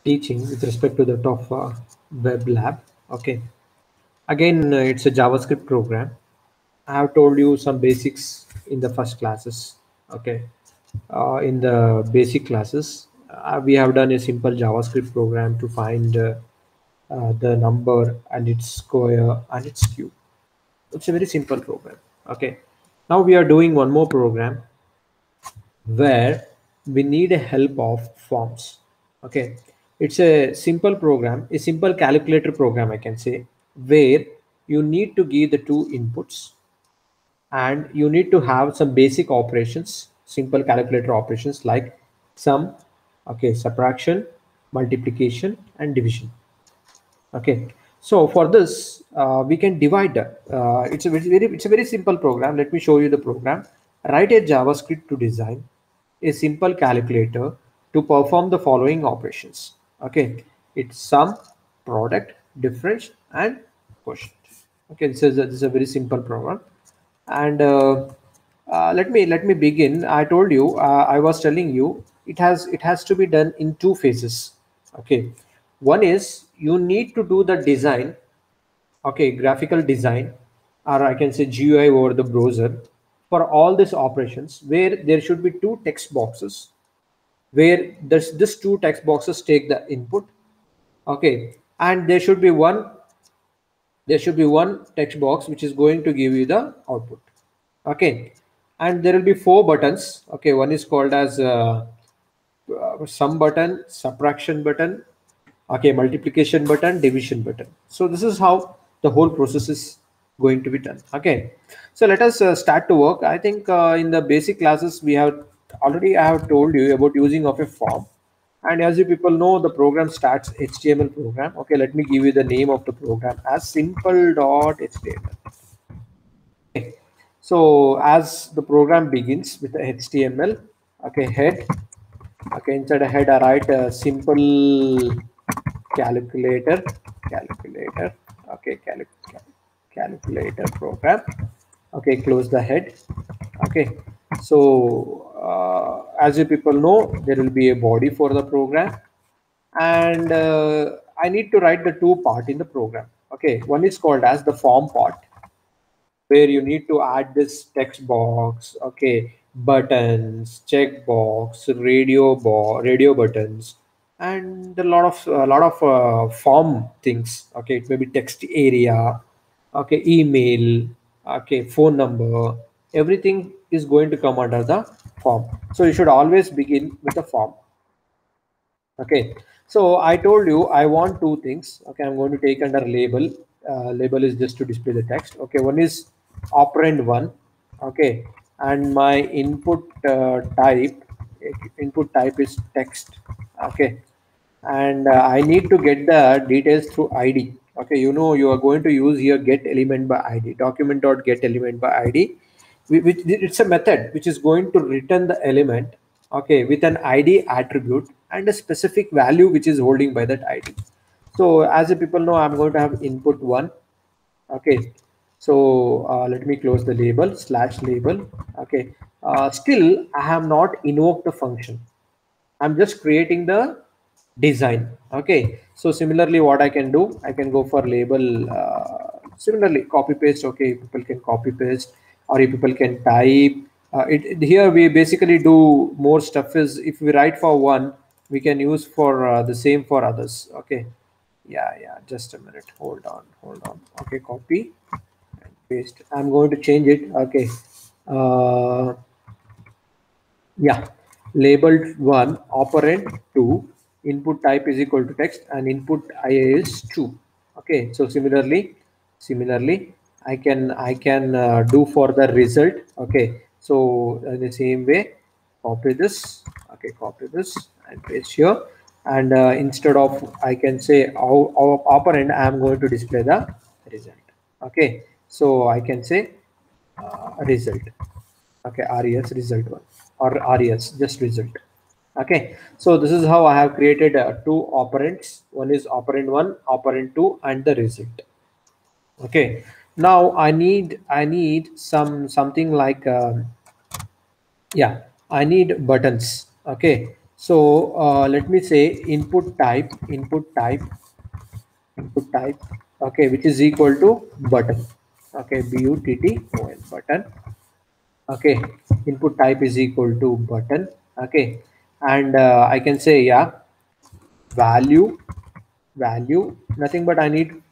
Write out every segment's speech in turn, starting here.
teaching with respect to that of web lab. Okay, again it's a JavaScript program. I have told you some basics in the first classes. Okay, in the basic classes we have done a simple JavaScript program to find the number and its square and its cube. It's a very simple program. Okay, now we are doing one more program where we need a help of forms. Okay, it's a simple program, a simple calculator program, I can say, where you need to give the two inputs and you need to have some basic operations, simple calculator operations like sum, okay, subtraction, multiplication and division. Okay, so for this we can divide. It's a very simple program. Let me show you the program. Write a JavaScript to design a simple calculator to perform the following operations. Okay, it's sum, product, difference and quotient. Okay, this is a very simple program. And let me begin. I told you, I was telling you, it has to be done in two phases. Okay, one is you need to do the design, okay, graphical design, or I can say GUI over the browser for all these operations, where there should be two text boxes, where this two text boxes take the input. Okay, and there should be one text box which is going to give you the output. Okay, and there will be four buttons. Okay, one is called as sum button, subtraction button, okay, multiplication button, division button. So this is how the whole process is going to be done. Okay, so let us start to work. I think in the basic classes we have already, I have told you about using of a form, and as you people know, the program starts HTML program. Okay, let me give you the name of the program as simple.html. Okay, so as the program begins with the HTML, okay, head, okay, inside a head I write a simple calculator, okay, calculator program. Okay, close the head. Okay, so as you people know, there will be a body for the program, and I need to write the two part in the program. Okay, one is called as the form part, where you need to add this text box, okay, buttons, checkbox, radio buttons, and a lot of form things. Okay, it may be text area, okay, email, okay, phone number. Everything is going to come under the form. So you should always begin with the form. Okay, so I told you I want two things. Okay, I'm going to take under label. Label is just to display the text. Okay, one is operand one. Okay, and my input type is text. Okay, and I need to get the details through ID. Okay, you know, you are going to use here get element by ID, document.get element by ID. Which it's a method which is going to return the element, okay, with an ID attribute and a specific value which is holding by that ID. So as you people know, I'm going to have input one. Okay, so let me close the label /label. Okay, still I have not invoked the function. I'm just creating the design. Okay, so similarly what I can do, I can go for label, similarly copy paste. Okay, people can copy paste, or if people can type here we basically do more stuff. Is if we write for one, we can use for the same for others. Okay, yeah, just a minute, hold on. Okay, copy and paste. I'm going to change it. Okay, uh, yeah, labeled one, operand two, input type is equal to text, and input IA is 2. Okay, so similarly I can do for the result. Okay, so in the same way, copy this. Okay, copy this and paste here, and instead of I can say our operand, I am going to display the result. Okay, so I can say result. Okay, res result one, or res just result. Okay, so this is how I have created two operands. One is operand one, operand two, and the result. Okay, now I need something like yeah, I need buttons. Okay, So let me say input type, okay, which is equal to button. Okay, button, button. Okay, input type is equal to button. Okay, and I can say, yeah, value, nothing but I need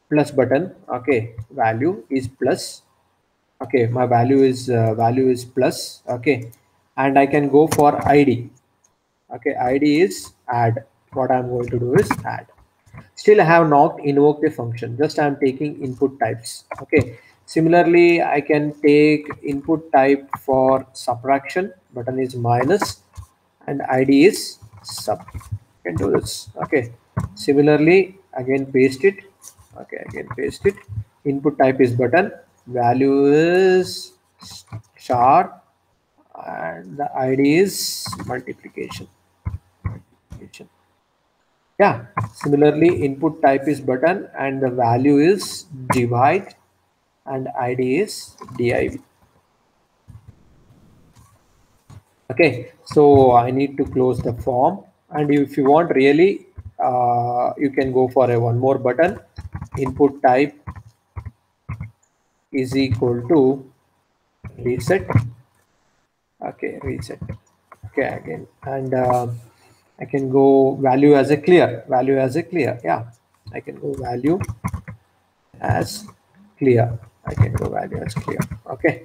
plus button. Okay, value is plus. Okay, my value is plus. Okay, and I can go for id. Okay, id is add. What I'm going to do is add. Still I have not invoked a function, just I'm taking input types. Okay, similarly I can take input type for subtraction, button is minus, and id is sub. I can do this. Okay, similarly again paste it. Okay, again paste it. Input type is button, value is star, and the id is multiplication. Yeah, similarly input type is button and the value is divide and id is div. Okay, so I need to close the form, and if you want really you can go for a one more button. Input type is equal to reset. Okay, reset. Okay, again, and I can go value as a clear, yeah, I can go value as clear. I can go value as clear. Okay,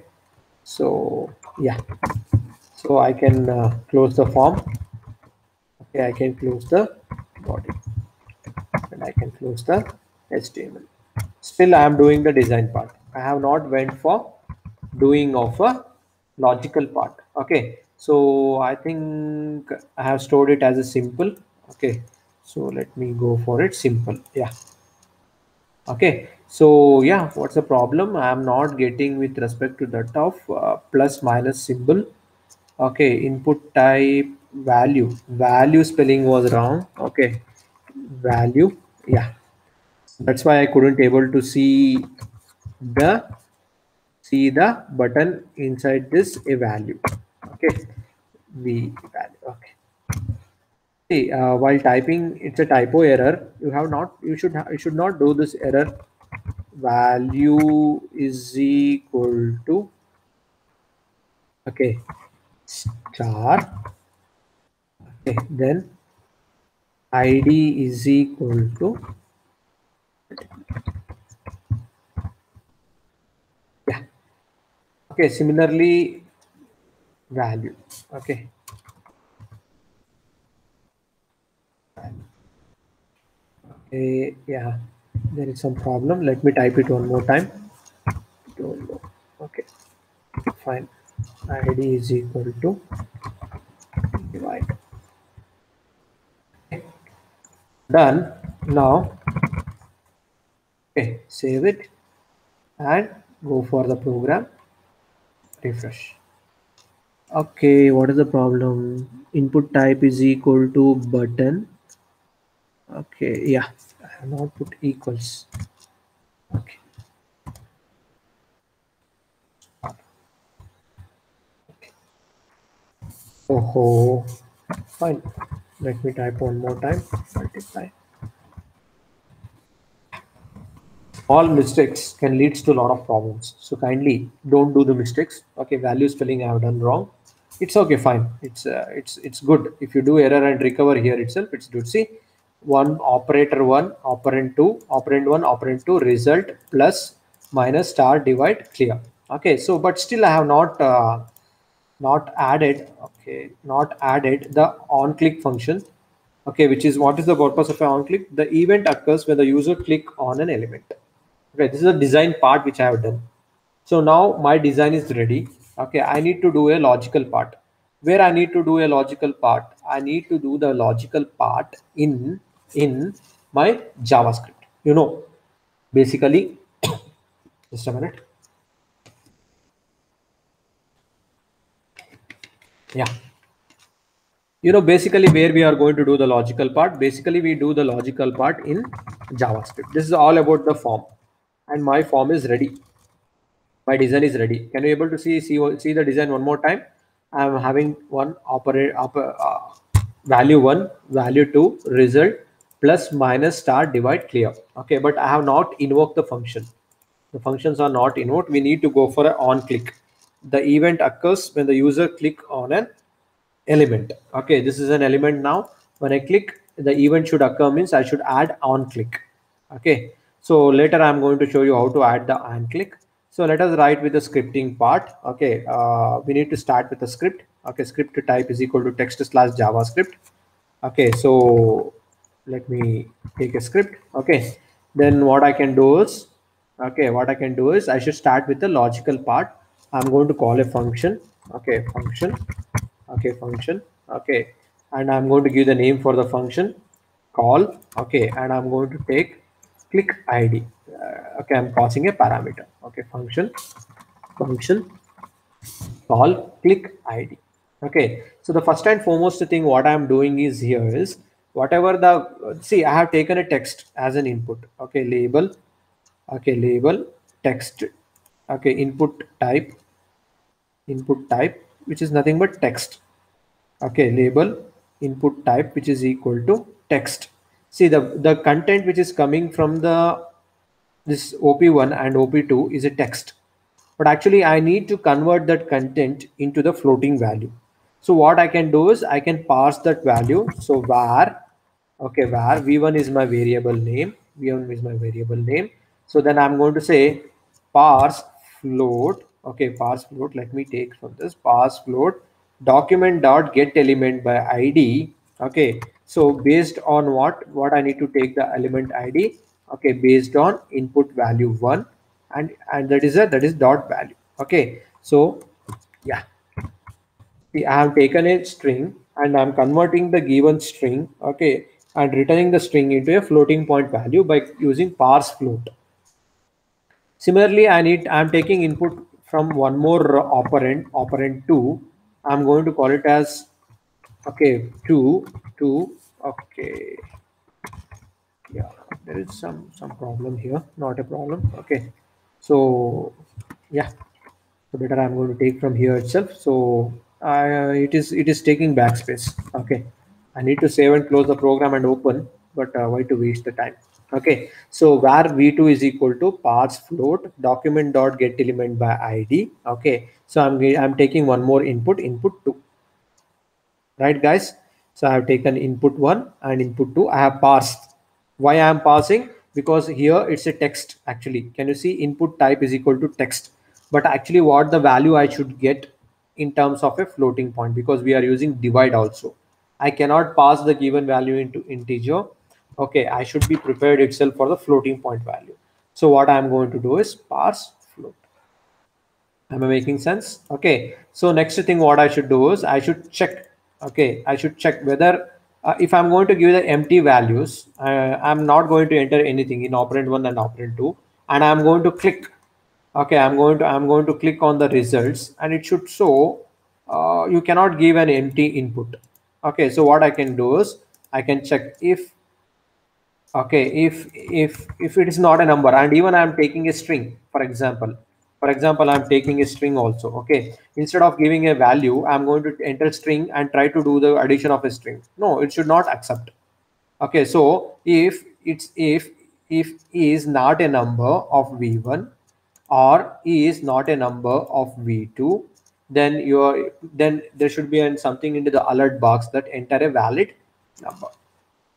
so yeah, so I can close the form. Okay, I can close the body, and I can close the HTML. Still I am doing the design part. I have not went for doing of a logical part. Okay, so I think I have stored it as a simple. Okay, so let me go for it simple. Yeah. Okay, so yeah, what's the problem? I am not getting with respect to that of plus minus symbol. Okay, input type value spelling was wrong. Okay, value, yeah, that's why I couldn't able to the the button inside this a value. Okay, v value. Okay. See, while typing, it's a typo error. You should not do this error. Value is equal to, okay, star. Okay, then id is equal to, yeah. Okay, similarly value. Okay, okay, yeah, there is some problem. Let me type it one more time. Don't know. Okay, fine. id is equal to divide. Okay, done. Now, okay, save it and go for the program. Refresh. Okay, what is the problem? Input type is equal to button. Okay, yeah, I have not put equals. Okay. Oh, fine. Let me type one more time. Multiply. All mistakes can lead to a lot of problems. So kindly don't do the mistakes. Okay, value spelling I have done wrong. It's okay, fine. It's good. If you do error and recover here itself, it's good. See, one operator one, operand two, operand one, operand two, result plus minus star divide clear. Okay, so but still I have not added, okay, not added the on click function. Okay, which is what is the purpose of an on click? The event occurs when the user click on an element. Okay, this is a design part which I have done. So now my design is ready. Okay, I need to do a logical part. Where I need to do a logical part, I need to do the logical part in my JavaScript. You know, basically, just a minute. Yeah, you know, basically where we are going to do the logical part. Basically, we do the logical part in JavaScript. This is all about the form, and my form is ready. My design is ready. Can you able to see the design one more time? I'm having one value 1, value 2, result, plus minus star divide clear. Okay, but I have not invoked the function. The functions are not invoked. We need to go for an on click. The event occurs when the user click on an element. Okay, this is an element now. When I click, the event should occur means I should add on click. Okay, so later I'm going to show you how to add the on click. So let us write with the scripting part. Okay, we need to start with the script. Okay, script type is equal to text slash JavaScript. Okay, so let me take a script. Okay, then what I can do is, okay, what I can do is I should start with the logical part. I'm going to call a function. Okay, function. Okay, function. Okay, and I'm going to give the name for the function call. Okay, and I'm going to take click ID. Okay, I'm passing a parameter. Okay, function call click ID. Okay, so the first and foremost thing what I'm doing is here is whatever the see I have taken a text as an input. Okay, label. Okay, label text. Okay, input type which is nothing but text. Okay, label input type which is equal to text. See the content which is coming from the this op1 and op2 is a text, but actually I need to convert that content into the floating value. So what I can do is I can pass that value. So var, okay, var v1 is my variable name, v1 is my variable name. So then I'm going to say parse float. Okay, parse float, let me take from this parse float document dot get element by id. Okay, so based on what I need to take the element id. Okay, based on input value 1, and that is dot value. Okay, so yeah, see, I have taken a string and I'm converting the given string, okay, and returning the string into a floating point value by using parse float. Similarly, I'm taking input from one more operand 2. I'm going to call it as, okay, 2, okay, yeah, there is some problem here, not a problem. Okay, so yeah, so better I'm going to take from here itself. So it is taking backspace. Okay, I need to save and close the program and open, but why to waste the time? Okay, so var v2 is equal to parse float document dot get element by id. Okay, so I'm taking one more input 2, right guys? So I have taken input 1 and input 2. I have parsed. Why I am parsing? Because here it's a text actually. Can you see input type is equal to text, but actually what the value I should get in terms of a floating point, because we are using divide also. I cannot pass the given value into integer. Okay, I should be prepared itself for the floating point value. So what I'm going to do is parse float. Am I making sense? Okay, so next thing what I should do is I should check. Okay, I should check whether if I'm going to give the empty values, I'm not going to enter anything in operand 1 and operand 2, and I'm going to click. Okay, I'm going to click on the results, and it should show you cannot give an empty input. Okay, so what I can do is I can check if, okay, if it is not a number, and even I'm taking a string, for example I'm taking a string also. Okay, instead of giving a value, I'm going to enter string and try to do the addition of a string. No, it should not accept. Okay, so if is not a number of v1 or is not a number of v2, then there should be something into the alert box that enter a valid number.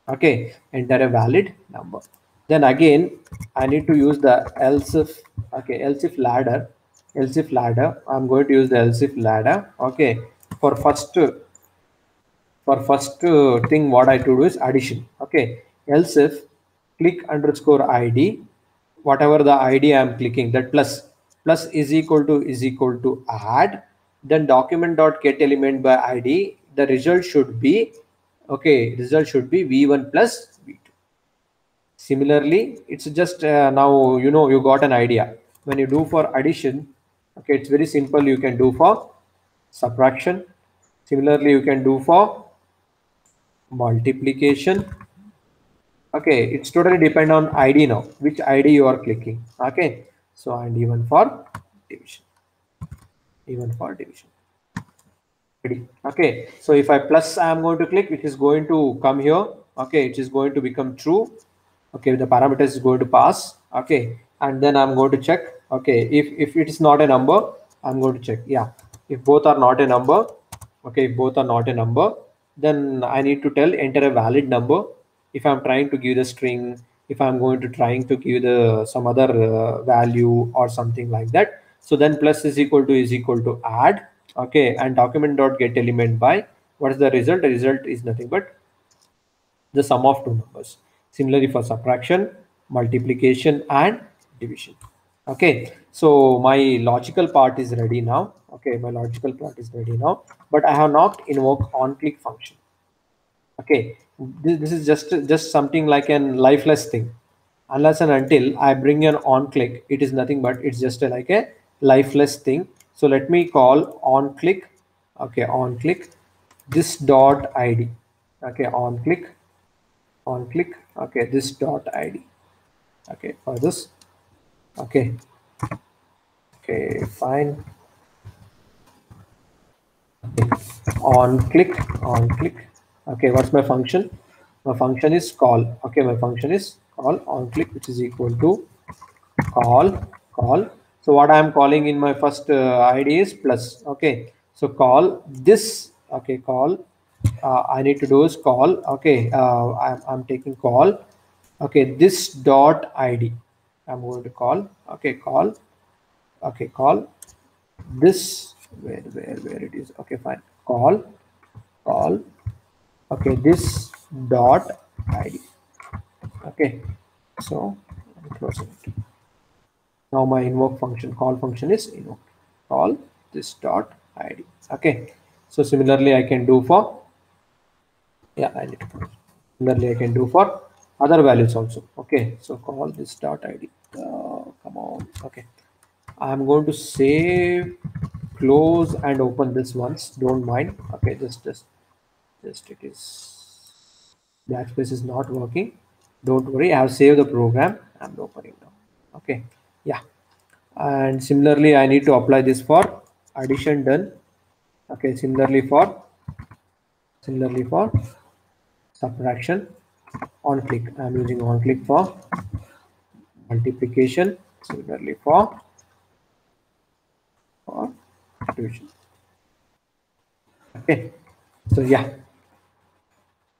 Okay, enter a valid number. Then again I need to use the else if. Okay, else if ladder. I'm going to use the else if ladder. Okay, for first thing what I do is addition. Okay, else if click underscore id, whatever the id I'm clicking, that plus is equal to add, then document dot get element by id. The result should be, okay, result should be v1 plus v2. Similarly, it's just now you got an idea. When you do for addition, okay, it's very simple. You can do for subtraction. Similarly, you can do for multiplication. Okay, it's totally depend on id now, which id you are clicking. Okay, so and even for division. Ready. Okay, so if I plus, I am going to click, it is going to come here. Okay, it is going to become true. Okay, the parameter is going to pass. Okay, and then I'm going to check. Okay, if it is not a number, I'm going to check. Yeah, if both are not a number, okay, if both are not a number, then I need to tell enter a valid number. If I'm trying to give the string, if I'm going to trying to give the some other value or something like that, so then plus is equal to add. Okay, and document dot get element by what is the result? The result is nothing but the sum of two numbers. Similarly for subtraction, multiplication and division. Okay, so my logical part is ready now. Okay, my logical part is ready now, but I have not invoked on click function. Okay, this is just something like an lifeless thing. Unless and until I bring an on click, it is nothing but it's just like a lifeless thing. So let me call on click. Okay, on click this dot id. Okay, on click. Okay, this dot id. Okay, for this. Okay, okay, fine. Okay. On click. Okay, what's my function? My function is call. Okay, my function is call on click, which is equal to call. So what I am calling in my first id is plus. Okay, so call this. Okay, call. I need to do is call. Okay, I'm taking call. Okay, this dot id. I'm going to call. Okay, call. Okay, call this. Where it is? Okay, fine. Call. Okay, this dot id. Okay, so I'm closing it. Now my invoke function, call function is invoked. Call this dot id. Okay, so similarly I can do for, yeah, I need to close. Similarly I can do for other values also. Okay, so call this dot id. Come on. Okay, I'm going to save, close and open this once. Don't mind. Okay, just it is, backspace is not working. Don't worry, I have saved the program. I'm opening now. Okay, yeah, and similarly I need to apply this for addition done. Okay, similarly for subtraction, on click, I'm using on click for multiplication, similarly for division. Okay, so yeah.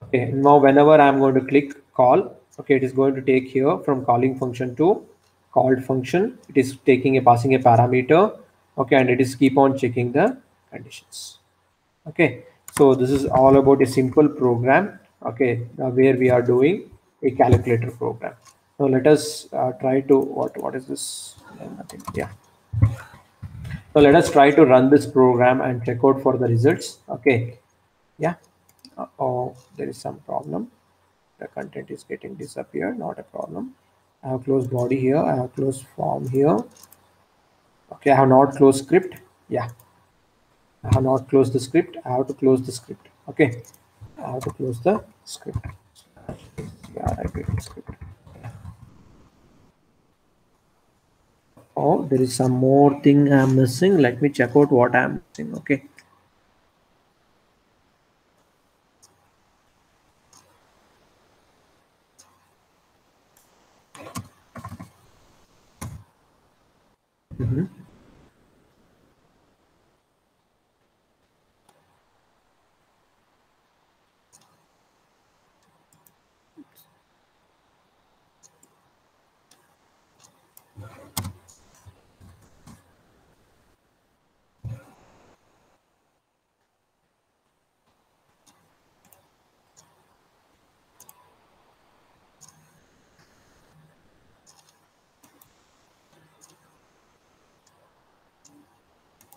Okay, now whenever I'm going to click call, okay, it is going to take here from calling function to called function. It is taking a passing a parameter. Okay, and it is keep on checking the conditions. Okay, so this is all about a simple program. Okay, where we are doing a calculator program. So let us try to what is this? Nothing. Yeah. So let us try to run this program and check out for the results. Okay. Yeah. Oh, there is some problem. The content is getting disappeared. Not a problem. I have closed body here. I have closed form here. Okay, I have not closed script. Yeah, I have not closed the script. I have to close the script. Okay, I have to close the script. Yeah, I did the script. Oh, there is some more thing I'm missing. Let me check out what I'm missing. Okay. Mm-hmm.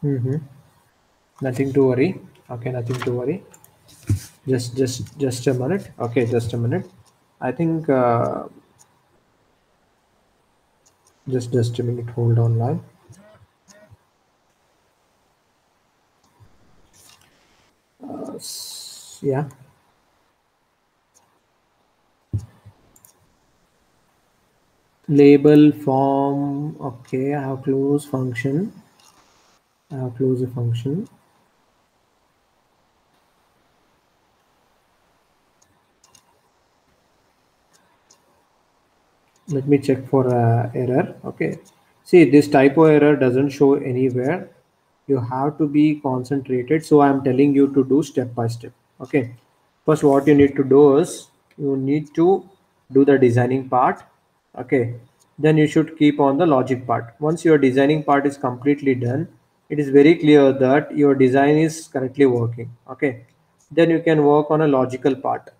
Mm-hmm. Nothing to worry. Okay, nothing to worry. Just a minute. Okay, just a minute. I think just a minute. Hold on line. Yeah. Label form. Okay, I have close function. I have close a function. Let me check for error. Okay, see, this typo error doesn't show anywhere. You have to be concentrated, so I'm telling you to do step by step. Okay, first what you need to do is you need to do the designing part. Okay, then you should keep on the logic part. Once your designing part is completely done, it is very clear that your design is correctly working. Okay, then you can work on a logical part.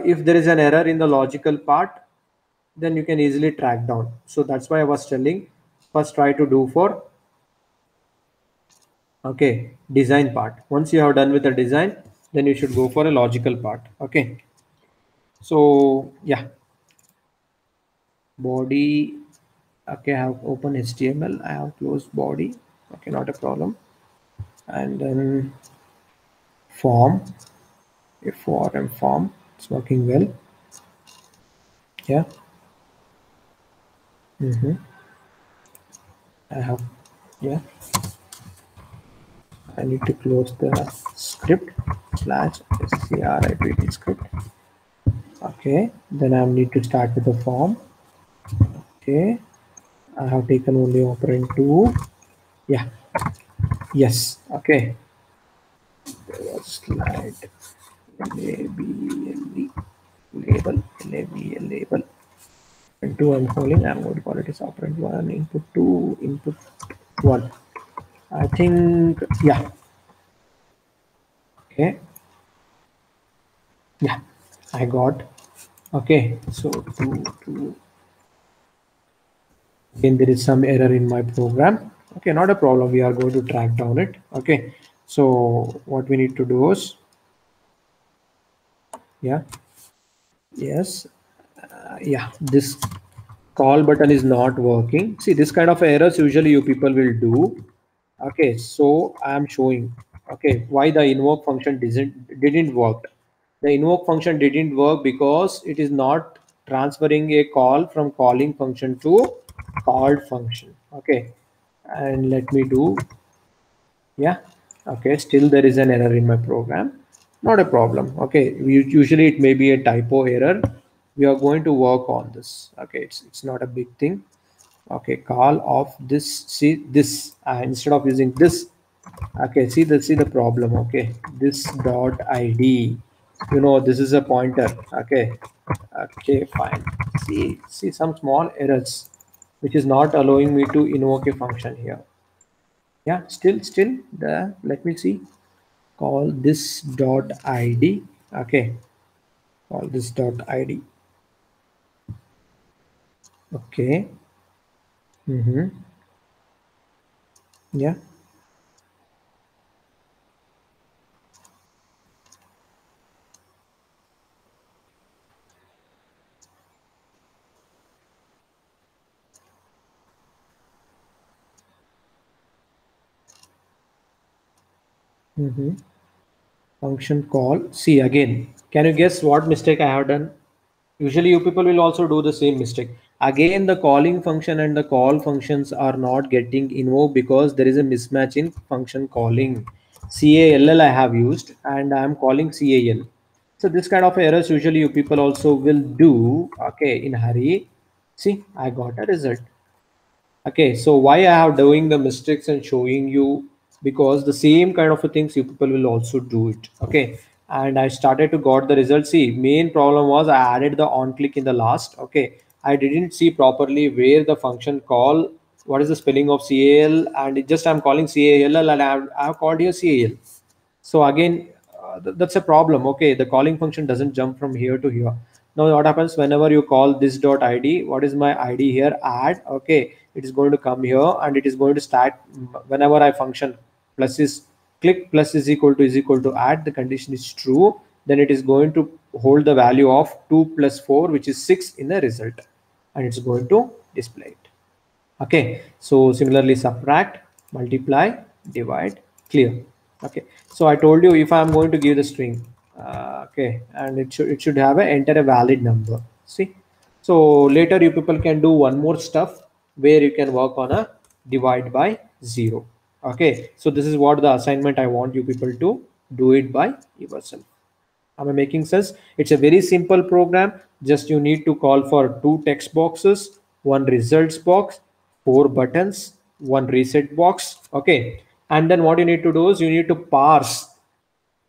If there is an error in the logical part, then you can easily track down. So that's why I was telling, first try to do for, okay, design part. Once you have done with the design, then you should go for a logical part. Okay, so yeah, body. Okay, I have open HTML, I have closed body. Okay, not a problem. And then form, a form form, it's working well. Yeah. I have, yeah, I need to close the script slash script script. Okay, then I need to start with the form. Okay, I have taken only operand 2. Yeah, yes. Okay, slide label label and 2 I'm holding. I'm going to call it as operand 1, input 2, input 1. I think, yeah. Okay, yeah, I got. Okay, so 2 again there is some error in my program. Okay, not a problem, we are going to track down it. Okay, so what we need to do is, yeah, yes, yeah, this call button is not working. See, this kind of errors usually you people will do. Okay, so I am showing, okay, why the invoke function didn't work. The invoke function didn't work because it is not transferring a call from calling function to called function. Okay, and let me do, yeah, okay, still there is an error in my program. Not a problem. Okay, usually it may be a typo error. We are going to work on this. Okay, it's not a big thing. Okay, call of this, see this, instead of using this. Okay, see the problem. Okay, this dot id, you know, this is a pointer. Okay, okay, fine. See some small errors which is not allowing me to invoke a function here. Yeah, still the, let me see, call this dot id. Okay, call this dot id. Okay. Yeah. Function call, see again, can you guess what mistake I have done? Usually you people will also do the same mistake. Again, the calling function and the call functions are not getting invoked because there is a mismatch in function calling. Call I have used and I am calling cal. So this kind of errors usually you people also will do. Okay, in hurry, see I got a result. Okay, so why I have doing the mistakes and showing you, because the same kind of things you people will also do it. Okay, and I started to got the result. See, main problem was I added the on click in the last. Okay, I didn't see properly where the function call, what is the spelling of cal, and it just I'm calling cal and I have called here cal. So again, that's a problem. Okay, the calling function doesn't jump from here to here. Now what happens whenever you call this dot id? What is my id here? Add. Okay, it is going to come here and it is going to start whenever I function plus is click plus is equal to add. The condition is true. Then it is going to hold the value of 2 plus 4, which is 6 in the result, and it's going to display it. Okay, so similarly subtract, multiply, divide, clear. Okay, so I told you if I'm going to give the string, okay, and it should have a enter a valid number. See, so later you people can do one more stuff where you can work on a divide by 0. Okay, so this is what the assignment I want you people to do it by yourself. Am I making sense? It's a very simple program. Just you need to call for two text boxes, one results box, four buttons, one reset box. Okay. And then what you need to do is you need to parse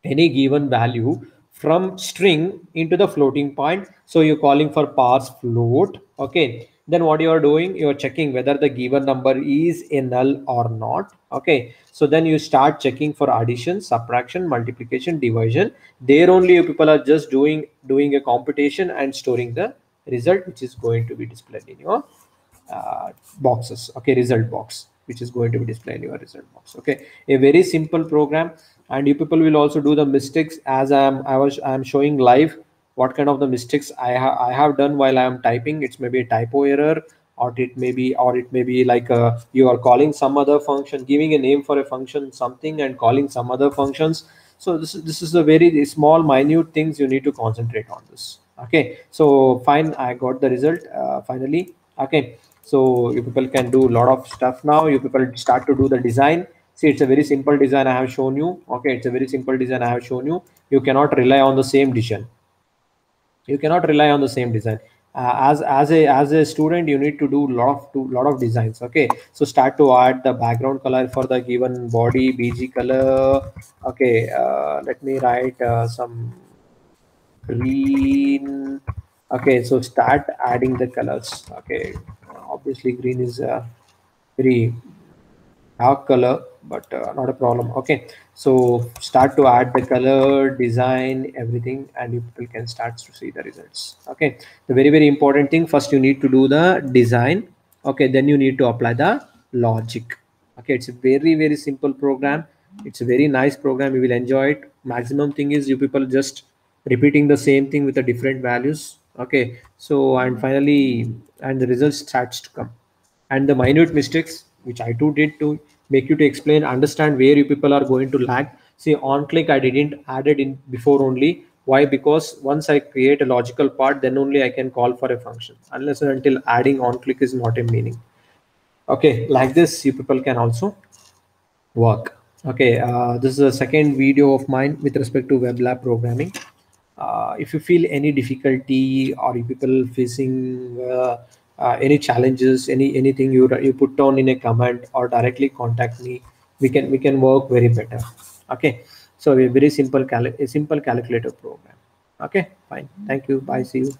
any given value from string into the floating point. So you're calling for parse float. Okay. Then what you are doing, you're checking whether the given number is a null or not. Okay. So then you start checking for addition, subtraction, multiplication, division. There only you people are just doing a computation and storing the result, which is going to be displayed in your boxes. Okay, result box, which is going to be displayed in your result box. Okay, a very simple program. And you people will also do the mistakes as I'm showing live what kind of the mistakes I have done while I am typing. It's maybe a typo error, or it may be like you are calling some other function, giving a name for a function something and calling some other functions. So this is a very small minute things you need to concentrate on this. Okay, so fine, I got the result finally. Okay, so you people can do a lot of stuff now. You people start to do the design. See, it's a very simple design I have shown you. Okay, it's a very simple design I have shown you. You cannot rely on the same design. You cannot rely on the same design. As a student, you need to do lot of designs. Okay, so start to add the background color for the given body, bg color. Okay, let me write some green. Okay, so start adding the colors. Okay, obviously green is very dark color, but not a problem. Okay, so start to add the color, design, everything, and you people can start to see the results. Okay, the very important thing, first you need to do the design. Okay, then you need to apply the logic. Okay, it's a very simple program. It's a very nice program. You will enjoy it. Maximum thing is you people just repeating the same thing with the different values. Okay, so and finally, and the results starts to come. And the minute mistakes which I too did to make you to explain, understand where you people are going to lag. See, on click I didn't add it in before only. Why? Because once I create a logical part, then only I can call for a function. Unless and until adding on click is not a meaning. Okay, like this you people can also work. Okay, this is the second video of mine with respect to web lab programming. If you feel any difficulty or you people facing any challenges, anything you put down in a comment or directly contact me. We can work very better. Okay, so a very simple a simple calculator program. Okay, fine. Thank you. Bye. See you.